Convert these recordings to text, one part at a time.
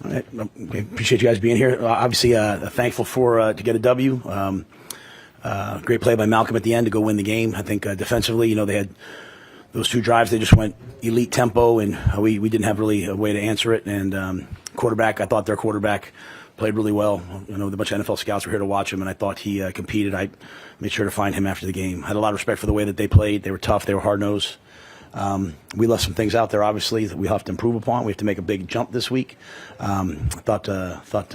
All right. Okay. Appreciate you guys being here. Obviously, thankful to get a W. Great play by Malcolm at the end to go win the game. I think defensively, they had those 2 drives. They just went elite tempo, and we didn't have really a way to answer it. And quarterback, I thought their quarterback played really well. A bunch of NFL scouts were here to watch him, and I thought he competed. I made sure to find him after the game. I had a lot of respect for the way that they played. They were tough. They were hard-nosed. We left some things out there, obviously, that we have to improve upon. We have to make a big jump this week. I thought the fact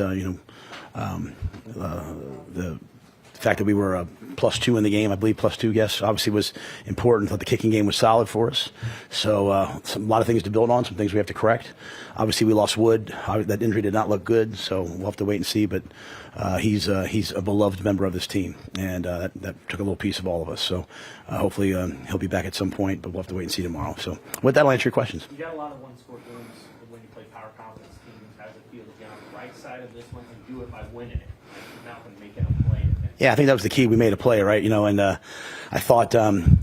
that we were +2 in the game, I believe +2, yes, obviously was important. I thought the kicking game was solid for us. So a lot of things to build on, some things we have to correct. Obviously, we lost Wood. That injury did not look good, so we'll have to wait and see. But he's a beloved member of this team, and that took a little piece of all of us. So hopefully he'll be back at some point, but we'll have to wait and see tomorrow. So with that, I'll answer your questions. You got a lot of one-score games when you play power conference teams. How does it feel to get on the right side of this one and do it by winning it? Malcolm making a play. Yeah, I think that was the key. We made a play, right? And I thought the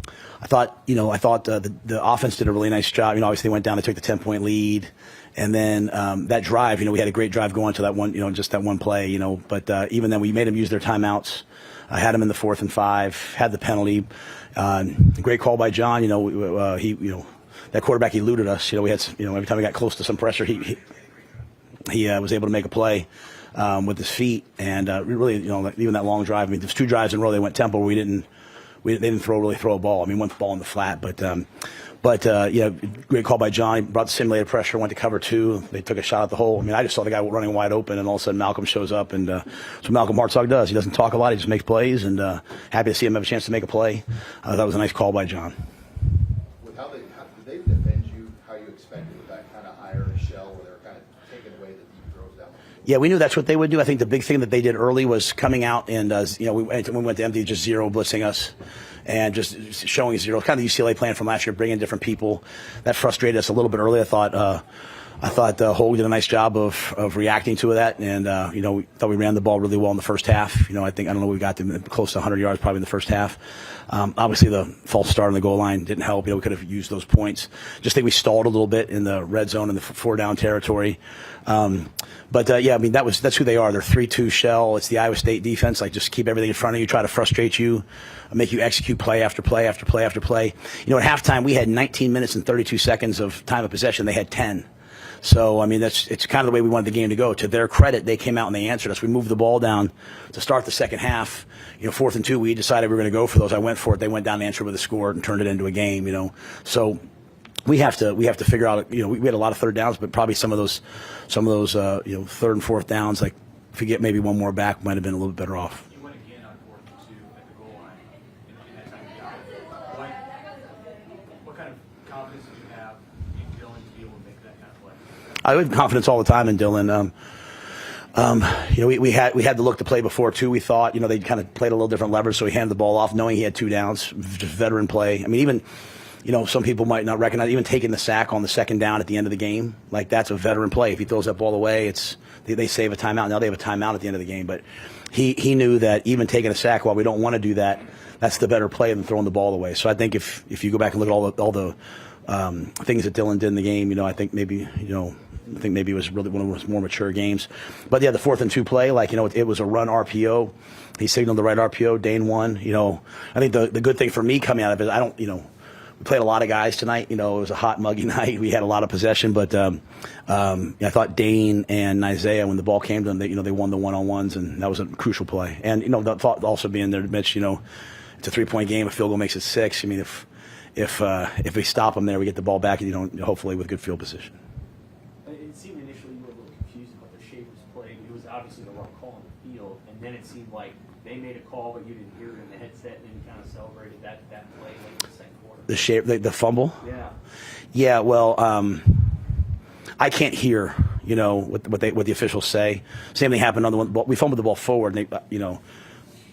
offense did a really nice job. Obviously they went down, they took the 10-point lead, and then that drive, we had a great drive going to that one, just that one play, But even then, we made them use their timeouts. I had them in the 4th and 5, had the penalty. Great call by John. That quarterback eluded us. We had, every time we got close to some pressure, he was able to make a play. With his feet, and really, even that long drive. I mean, there's 2 drives in a row they went tempo where they didn't really throw a ball. I mean, one ball in the flat, but great call by John. He brought the simulated pressure, went to cover 2. They took a shot at the hole. I mean, I just saw the guy running wide open, and all of a sudden Malcolm shows up, and that's what Malcolm Hartzog does. He doesn't talk a lot; he just makes plays, and happy to see him have a chance to make a play. That was a nice call by John. With how did they defend you? How you expected with that kind of iron shell, where they were kind of taking away the deep throws down? Yeah, we knew that's what they would do. I think the big thing that they did early was coming out and, we went to empty, just zero blitzing us and just showing zero. Kind of the UCLA plan from last year, bringing different people. That frustrated us a little bit early. I thought Hogue did a nice job of reacting to that, and we thought we ran the ball really well in the first half. I don't know, we got them close to 100 yards probably in the first half. Obviously, the false start on the goal line didn't help. We could have used those points. Just think we stalled a little bit in the red zone in the 4-down territory. That's who they are. They're 3-2 shell. It's the Iowa State defense. Like, just keep everything in front of you, try to frustrate you, make you execute play after play after play after play. At halftime, we had 19 minutes and 32 seconds of time of possession. They had 10. So, I mean, it's kind of the way we wanted the game to go. To their credit, they came out and they answered us. We moved the ball down to start the second half. 4th and 2, we decided we were going to go for those. I went for it. They went down and answered with a score and turned it into a game, So we have to figure out, we had a lot of third downs, but probably some of those 3rd and 4th downs, like if we get maybe one more back, might have been a little bit better off. You went again on 4th and 2 at the goal line in that time you got it. What kind of confidence do you have in Dylan to be able to make that kind of play? I have confidence all the time in Dylan. We had the look to play before too. We thought, they kind of played a little different leverage, so he handed the ball off, knowing he had 2 downs, just veteran play. I mean, even some people might not recognize even taking the sack on the 2nd down at the end of the game. Like, that's a veteran play. If he throws that ball away, they save a timeout. Now they have a timeout at the end of the game, but he knew that even taking a sack, while we don't want to do that, that's the better play than throwing the ball away. So I think if you go back and look at all the things that Dylan did in the game, I think maybe it was really one of his more mature games. But yeah, the 4th and 2 play, it was a run RPO. He signaled the right RPO. Dane won. I think the good thing for me coming out of it, we played a lot of guys tonight. It was a hot, muggy night. We had a lot of possession, but I thought Dane and Isaiah, when the ball came to them, they won the one-on-ones, and that was a crucial play. And the thought also being there, Mitch, it's a 3-point game. A field goal makes it 6. I mean, if we stop them there, we get the ball back, hopefully with good field position. It seemed initially you were a little confused about the Shavers play. It was obviously the wrong call on the field, and then it seemed like they made a call, but you didn't hear it in the headset, and then you kind of celebrated that play late in the second quarter. The fumble? Yeah. Yeah, well, I can't hear, what the officials say. Same thing happened on the one. We fumbled the ball forward, and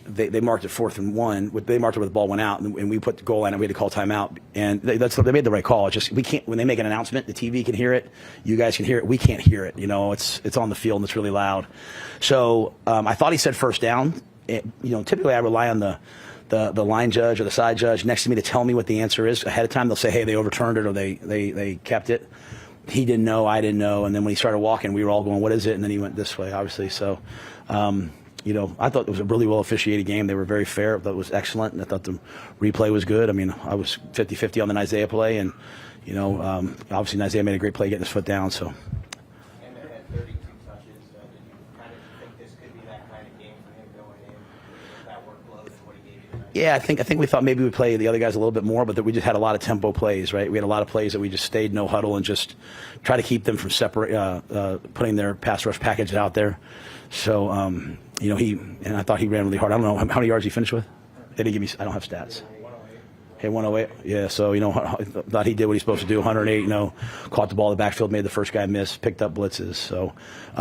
they marked it 4th and 1. They marked it where the ball went out, and we put the goal line, and we had to call timeout. And they made the right call. It's just we can't. When they make an announcement, the TV can hear it. You guys can hear it. We can't hear it. It's on the field and it's really loud. So I thought he said 1st down. Typically I rely on the line judge or the side judge next to me to tell me what the answer is ahead of time. They'll say, hey, they overturned it or they kept it. he didn't know, I didn't know, and then when he started walking, we were all going, "What is it?" And then he went this way, obviously. So, I thought it was a really well officiated game. They were very fair. That was excellent. And I thought the replay was good. I mean, I was 50-50 on the Isaiah play, and obviously Isaiah made a great play getting his foot down. So. And they had 32 touches. Did you kind of think this could be that kind of game for him going in with that workload and what he gave you tonight? Yeah, I think we thought maybe we'd play the other guys a little bit more, but that we just had a lot of tempo plays, right? We had a lot of plays that we just stayed no huddle and just try to keep them from putting their pass rush package out there. So, I thought he ran really hard. I don't know how many yards he finished with. They didn't give me. I don't have stats. 108. Yeah, so I thought he did what he's supposed to do. 108. Caught the ball in the backfield, made the first guy miss, picked up blitzes. So,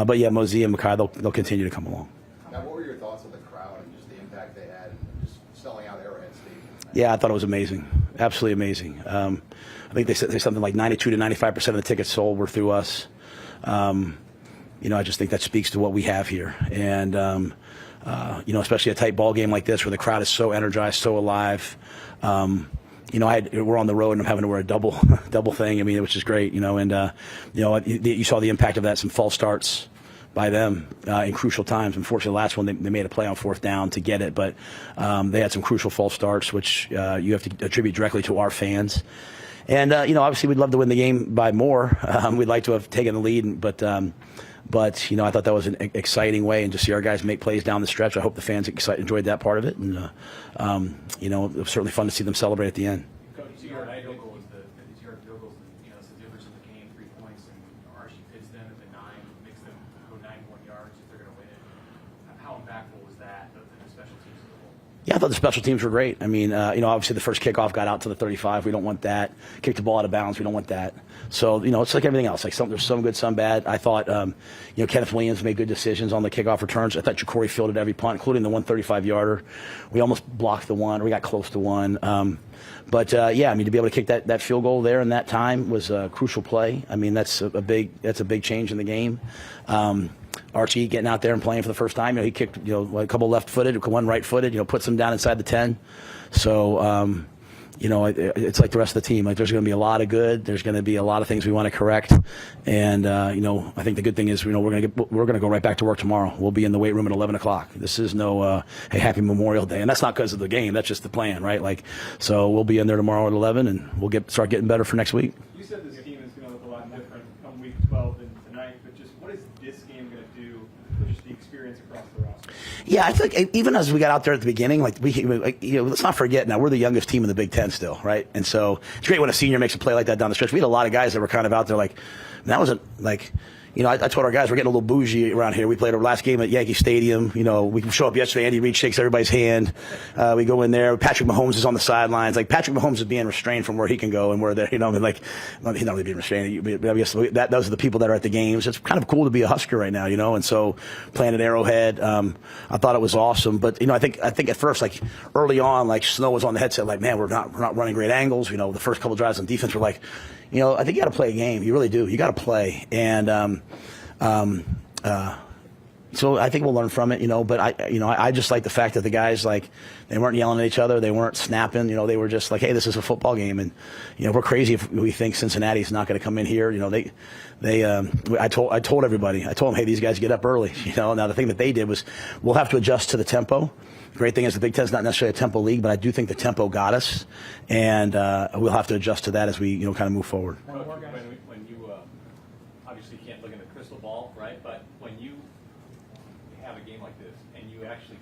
but yeah, Mosey and Mackay, they'll continue to come along. Now, what were your thoughts on the crowd and just the impact they had and just selling out Arrowhead Stadium? Yeah, I thought it was amazing. Absolutely amazing. I think they said something like 92 to 95% of the tickets sold were through us. I just think that speaks to what we have here. And, especially a tight ball game like this where the crowd is so energized, so alive. We're on the road and I'm having to wear a double thing, which is great, and you saw the impact of that, some false starts by them in crucial times. Unfortunately, the last one, they made a play on fourth down to get it, but they had some crucial false starts, which you have to attribute directly to our fans. And, obviously we'd love to win the game by more. We'd like to have taken the lead, but I thought that was an exciting way, and just see our guys make plays down the stretch. I hope the fans enjoyed that part of it, and it was certainly fun to see them celebrate at the end. Coach, it's your field goals. It's your field goals. It's the difference in the game. 3 points, and Archie pits them at the 9, makes them go 91 yards if they're going to win it. How impactful was that? The special teams as a whole. Yeah, I thought the special teams were great. Obviously the first kickoff got out to the 35. We don't want that. Kicked the ball out of bounds. We don't want that. So, it's like everything else. Like there's some good, some bad. I thought, Kenneth Williams made good decisions on the kickoff returns. I thought Ja'Cory fielded every punt, including the 135-yarder. We almost blocked the one, or we got close to one. To be able to kick that field goal there in that time was a crucial play. That's a big change in the game. Archie getting out there and playing for the first time. He kicked, a couple left-footed, one right-footed, puts them down inside the 10. So, it's like the rest of the team. Like there's going to be a lot of good. There's going to be a lot of things we want to correct. And, I think the good thing is, we're going to go right back to work tomorrow. We'll be in the weight room at 11 o'clock. This is no, hey, happy Memorial Day. And that's not because of the game. That's just the plan, right? So we'll be in there tomorrow at 11 and we'll start getting better for next week. You said this team is going to look a lot different come week 12 than tonight, but just what is this game going to do for just the experience across the roster? Yeah, I think even as we got out there at the beginning, let's not forget now we're the youngest team in the Big Ten still, right? And so it's great when a senior makes a play like that down the stretch. We had a lot of guys that were kind of out there that wasn't like. I told our guys we're getting a little bougie around here. We played our last game at Yankee Stadium. We show up yesterday. Andy Reid shakes everybody's hand. We go in there. Patrick Mahomes is on the sidelines. Like Patrick Mahomes is being restrained from where he can go, and we're there. He's not really being restrained. But I guess those are the people that are at the games. It's kind of cool to be a Husker right now, And so playing at Arrowhead, I thought it was awesome. But I think at first, early on, Snow was on the headset, man, we're not running great angles. The first couple drives on defense were I think you got to play a game. You really do. You got to play. And so I think we'll learn from it, But I just like the fact that the guys they weren't yelling at each other. They weren't snapping. They were just hey, this is a football game, and we're crazy if we think Cincinnati's not going to come in here. I told everybody. I told them, hey, these guys get up early. Now the thing that they did was we'll have to adjust to the tempo. The great thing is the Big Ten's not necessarily a tempo league, but I do think the tempo got us, and we'll have to adjust to that as we kind of move forward. When you obviously can't look in the crystal ball, right? But when you have a game like this and you actually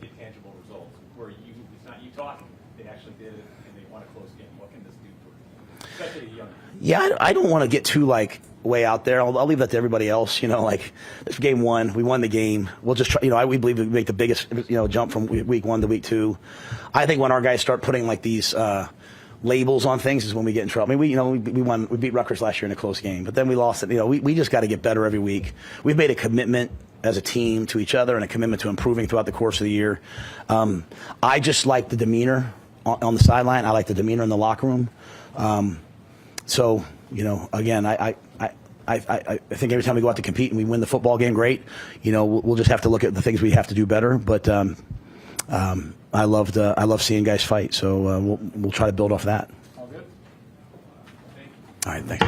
get tangible results, where it's not you talking, they actually did it and they won a close game. What can this do for you, especially a young? Yeah, I don't want to get too way out there. I'll leave that to everybody else. This game 1, we won the game. We'll just try. We believe we make the biggest jump from week 1 to week 2. I think when our guys start putting these labels on things is when we get in trouble. We beat Rutgers last year in a close game, but then we lost it. We just got to get better every week. We've made a commitment as a team to each other and a commitment to improving throughout the course of the year. I just like the demeanor on the sideline. I like the demeanor in the locker room. So again, I think every time we go out to compete and we win the football game, great. We'll just have to look at the things we have to do better. But I love seeing guys fight. So we'll try to build off that. All good. All right, thanks.